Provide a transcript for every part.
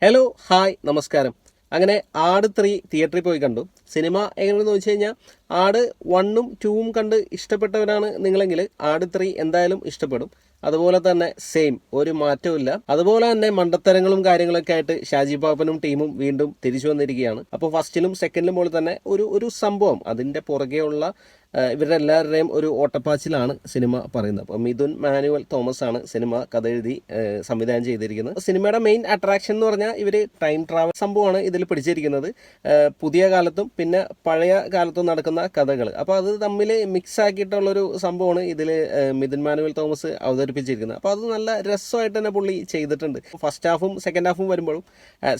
Hello hi നമസ്കാരം. അങ്ങനെ ആട് 3 തിയേറ്ററിൽ പോയി കണ്ടു. സിനിമ എങ്ങനെയെന്ന് വെച്ച് കഴിഞ്ഞാൽ ആട് 1ഉം 2ഉം കണ്ട് ഇഷ്ടപ്പെട്ടവരാണ് നിങ്ങളെങ്കിൽ ആട് 3 എന്തായാലും ഇഷ്ടപ്പെടും. അതുപോലെ തന്നെ സെയിം ഒരു മാറ്റവും. അതുപോലെ തന്നെ മണ്ടത്തരങ്ങളും കാര്യങ്ങളൊക്കെ ആയിട്ട് ഷാജി പാപ്പനും ടീമും വീണ്ടും തിരിച്ചു വന്നിരിക്കുകയാണ്. അപ്പോൾ ഫസ്റ്റിലും സെക്കൻഡിലും പോലെ തന്നെ ഒരു സംഭവം അതിൻ്റെ പുറകെയുള്ള ഇവരുടെ എല്ലാവരുടെയും ഒരു ഓട്ടപ്പാച്ചിലാണ് സിനിമ പറയുന്നത്. അപ്പോൾ മിഥുൻ മാനുവൽ തോമസ് ആണ് സിനിമ കഥ എഴുതി സംവിധാനം ചെയ്തിരിക്കുന്നത്. സിനിമയുടെ മെയിൻ അട്രാക്ഷൻ എന്ന് പറഞ്ഞാൽ ഇവർ ടൈം ട്രാവൽ സംഭവമാണ് ഇതിൽ പിടിച്ചിരിക്കുന്നത്. പുതിയ കാലത്തും പിന്നെ പഴയ കാലത്തും നടക്കുന്ന കഥകൾ, അപ്പോൾ അത് തമ്മിൽ മിക്സ് ആക്കിയിട്ടുള്ളൊരു സംഭവമാണ് ഇതിൽ മിഥുൻ മാനുവൽ തോമസ് അവതരിപ്പിച്ചിരിക്കുന്നത്. അപ്പോൾ അത് നല്ല രസമായിട്ട് തന്നെ പുള്ളി ചെയ്തിട്ടുണ്ട്. ഫസ്റ്റ് ഹാഫും സെക്കൻഡ് ഹാഫും വരുമ്പോഴും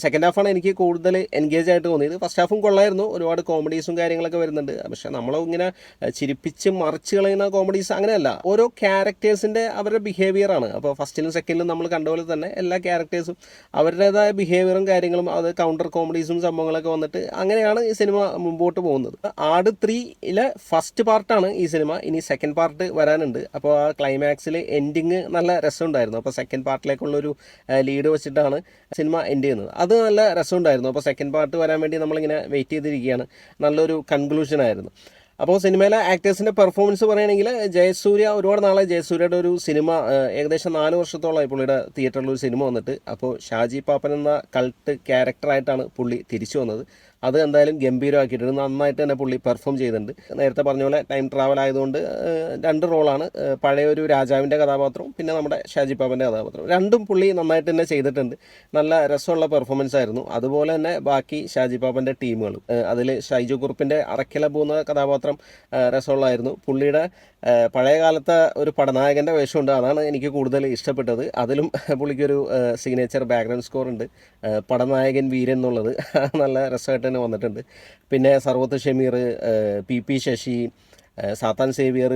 സെക്കൻഡ് ഹാഫാണ് എനിക്ക് കൂടുതൽ എൻഗേജ് ആയിട്ട് തോന്നിയത്. ഫസ്റ്റ് ഹാഫും കൊള്ളായിരുന്നു, ഒരുപാട് കോമഡീസും കാര്യങ്ങളൊക്കെ വരുന്നുണ്ട്. പക്ഷേ നമ്മളിങ്ങനെ ചിരിപ്പിച്ച് മറിച്ച് കളയുന്ന കോമഡീസ് അങ്ങനെയല്ല, ഓരോ ക്യാരക്ടേഴ്സിൻ്റെ അവരുടെ ബിഹേവിയറാണ്. അപ്പോൾ ഫസ്റ്റിലും സെക്കൻഡിലും നമ്മൾ കണ്ട പോലെ തന്നെ എല്ലാ ക്യാരക്ടേഴ്സും അവരുടേതായ ബിഹേവിയറും കാര്യങ്ങളും അത് കൗണ്ടർ കോമഡീസും സംഭവങ്ങളൊക്കെ വന്നിട്ട് അങ്ങനെയാണ് ഈ സിനിമ മുമ്പോട്ട് പോകുന്നത്. ആട് 3-ലെ ഫസ്റ്റ് പാർട്ടാണ് ഈ സിനിമ. ഇനി സെക്കൻഡ് പാർട്ട് വരാനുണ്ട്. അപ്പോൾ ആ ക്ലൈമാക്സിൽ എൻഡിങ് നല്ല രസമുണ്ടായിരുന്നു. അപ്പോൾ സെക്കൻഡ് പാർട്ടിലേക്കുള്ളൊരു ലീഡ് വെച്ചിട്ടാണ് സിനിമ എൻഡ് ചെയ്യുന്നത്. അത് നല്ല രസമുണ്ടായിരുന്നു. അപ്പോൾ സെക്കൻഡ് പാർട്ട് വരാൻ വേണ്ടി നമ്മളിങ്ങനെ വെയിറ്റ് ചെയ്തിരിക്കുകയാണ്. നല്ലൊരു കൺക്ലൂഷൻ ആയിരുന്നു. അപ്പോൾ സിനിമയിലെ ആക്ടേഴ്സിൻ്റെ പെർഫോമൻസ് പറയുകയാണെങ്കിൽ ജയസൂര്യ, ഒരുപാട് നാളായി ജയസൂര്യയുടെ ഒരു സിനിമ, ഏകദേശം 4 വർഷത്തോളമായി പുള്ളിയുടെ തിയേറ്ററിൽ ഒരു സിനിമ വന്നിട്ട്. അപ്പോൾ ഷാജി പാപ്പൻ എന്ന കൾട്ട് ക്യാരക്ടറായിട്ടാണ് പുള്ളി തിരിച്ചു വന്നത്. അത് എന്തായാലും ഗംഭീരമാക്കിയിട്ടുണ്ട്. നന്നായിട്ട് തന്നെ പുള്ളി പെർഫോം ചെയ്തിട്ടുണ്ട്. നേരത്തെ പറഞ്ഞ പോലെ ടൈം ട്രാവൽ ആയതുകൊണ്ട് 2 റോളാണ്, പഴയൊരു രാജാവിൻ്റെ കഥാപാത്രവും പിന്നെ നമ്മുടെ ഷാജി പാപ്പൻ്റെ കഥാപാത്രവും. രണ്ടും പുള്ളി നന്നായിട്ട് തന്നെ ചെയ്തിട്ടുണ്ട്. നല്ല രസമുള്ള പെർഫോമൻസ് ആയിരുന്നു. അതുപോലെ തന്നെ ബാക്കി ഷാജി പാപ്പൻ്റെ ടീമുകളും, അതിൽ ഷൈജു കുറുപ്പിൻ്റെ അറക്കല പോകുന്ന കഥാപാത്രം രസമുള്ളതായിരുന്നു. പുള്ളിയുടെ പഴയ കാലത്തെ ഒരു പടനായകൻ്റെ വേഷമുണ്ട്, അതാണ് എനിക്ക് കൂടുതൽ ഇഷ്ടപ്പെട്ടത്. അതിലും പുള്ളിക്കൊരു സിഗ്നേച്ചർ ബാക്ക്ഗ്രൗണ്ട് സ്കോർ ഉണ്ട്, പടനായകൻ വീരൻ എന്നുള്ളത്. നല്ല രസമായിട്ട് തന്നെ വന്നിട്ടുണ്ട്. പിന്നെ സർവത്ത് ഷമീർ, പി ശശി, സാത്താൻ സേവിയർ,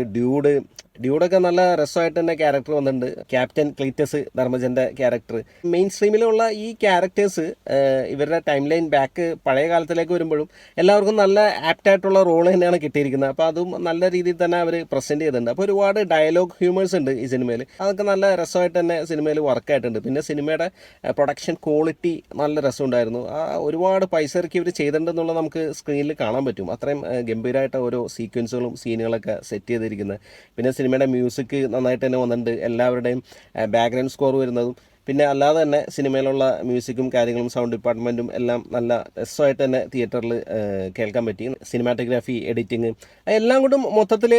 ഡ്യൂഡൊക്കെ നല്ല രസമായിട്ട് തന്നെ ക്യാരക്ടർ വന്നിട്ടുണ്ട്. ക്യാപ്റ്റൻ ക്ലീറ്റസ് ധർമ്മജൻ്റെ ക്യാരക്ടർ. മെയിൻ സ്ട്രീമിലുള്ള ഈ ക്യാരക്ടേഴ്സ് ഇവരുടെ ടൈം ലൈൻ ബാക്ക് പഴയ കാലത്തിലേക്ക് വരുമ്പോഴും എല്ലാവർക്കും നല്ല ആപ്റ്റായിട്ടുള്ള റോൾ തന്നെയാണ് കിട്ടിയിരിക്കുന്നത്. അപ്പോൾ അതും നല്ല രീതിയിൽ തന്നെ അവർ പ്രസൻറ്റ് ചെയ്തിട്ടുണ്ട്. അപ്പോൾ ഒരുപാട് ഡയലോഗ് ഹ്യൂമേഴ്സ് ഉണ്ട് ഈ സിനിമയിൽ. അതൊക്കെ നല്ല രസമായിട്ട് തന്നെ സിനിമയിൽ വർക്കായിട്ടുണ്ട്. പിന്നെ സിനിമയുടെ പ്രൊഡക്ഷൻ ക്വാളിറ്റി നല്ല രസമുണ്ടായിരുന്നു. ഒരുപാട് പൈസ ഇറക്കി ഇവർ ചെയ്തിട്ടുണ്ടെന്നുള്ളത് നമുക്ക് സ്ക്രീനിൽ കാണാൻ പറ്റും. അത്രയും ഗംഭീരമായിട്ട് ഓരോ സീക്വൻസുകളും സീനുകളൊക്കെ സെറ്റ് ചെയ്തിരിക്കുന്നത്. പിന്നെ സിനിമയുടെ മ്യൂസിക് നന്നായിട്ട് തന്നെ വന്നിട്ടുണ്ട്. എല്ലാവരുടെയും ബാക്ക്ഗ്രൗണ്ട് സ്കോർ വരുന്നതും പിന്നെ അല്ലാതെ തന്നെ സിനിമയിലുള്ള മ്യൂസിക്കും കാര്യങ്ങളും സൗണ്ട് ഡിപ്പാർട്ട്മെൻറ്റും എല്ലാം നല്ല രസമായിട്ട് തന്നെ തിയേറ്ററിൽ കേൾക്കാൻ പറ്റി. സിനിമാറ്റോഗ്രാഫി, എഡിറ്റിങ് എല്ലാം കൊണ്ടും മൊത്തത്തിൽ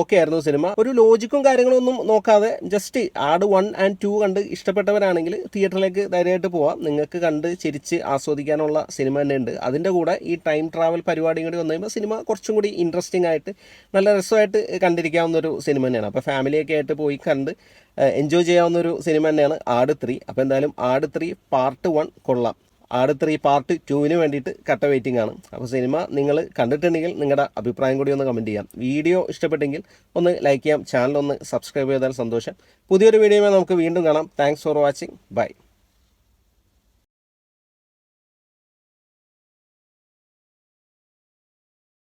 ഓക്കെ ആയിരുന്നു സിനിമ. ഒരു ലോജിക്കും കാര്യങ്ങളൊന്നും നോക്കാതെ ജസ്റ്റ് ആട് 1 and 2 കണ്ട് ഇഷ്ടപ്പെട്ടവരാണെങ്കിൽ തിയേറ്ററിലേക്ക് ധൈര്യമായിട്ട് പോവാം. നിങ്ങൾക്ക് കണ്ട് ചിരിച്ച് ആസ്വദിക്കാനുള്ള സിനിമ തന്നെ ഉണ്ട്. അതിൻ്റെ കൂടെ ഈ ടൈം ട്രാവൽ പരിപാടിയും കൂടി വന്നു കഴിയുമ്പോൾ സിനിമ കുറച്ചും കൂടി ഇൻട്രസ്റ്റിംഗ് ആയിട്ട് നല്ല രസമായിട്ട് കണ്ടിരിക്കാവുന്നൊരു സിനിമ തന്നെയാണ്. അപ്പോൾ ഫാമിലിയൊക്കെ ആയിട്ട് പോയി കണ്ട് എൻജോയ് ചെയ്യാവുന്നൊരു സിനിമ തന്നെയാണ് ആട് 3. അപ്പോൾ എന്തായാലും ആട് 3 പാർട്ട് 1 കൊള്ളാം. ആട് 3 പാർട്ട് 2 വേണ്ടിയിട്ട് കട്ട വെയിറ്റിംഗ് ആണ്. അപ്പോൾ സിനിമ നിങ്ങൾ കണ്ടിട്ടുണ്ടെങ്കിൽ നിങ്ങളുടെ അഭിപ്രായം കൂടി ഒന്ന് കമൻറ്റ് ചെയ്യാം. വീഡിയോ ഇഷ്ടപ്പെട്ടെങ്കിൽ ഒന്ന് ലൈക്ക് ചെയ്യാം, ചാനൽ ഒന്ന് സബ്സ്ക്രൈബ് ചെയ്താൽ സന്തോഷം. പുതിയൊരു വീഡിയോയുമായി നമുക്ക് വീണ്ടും കാണാം. Thanks for watching. ബൈ.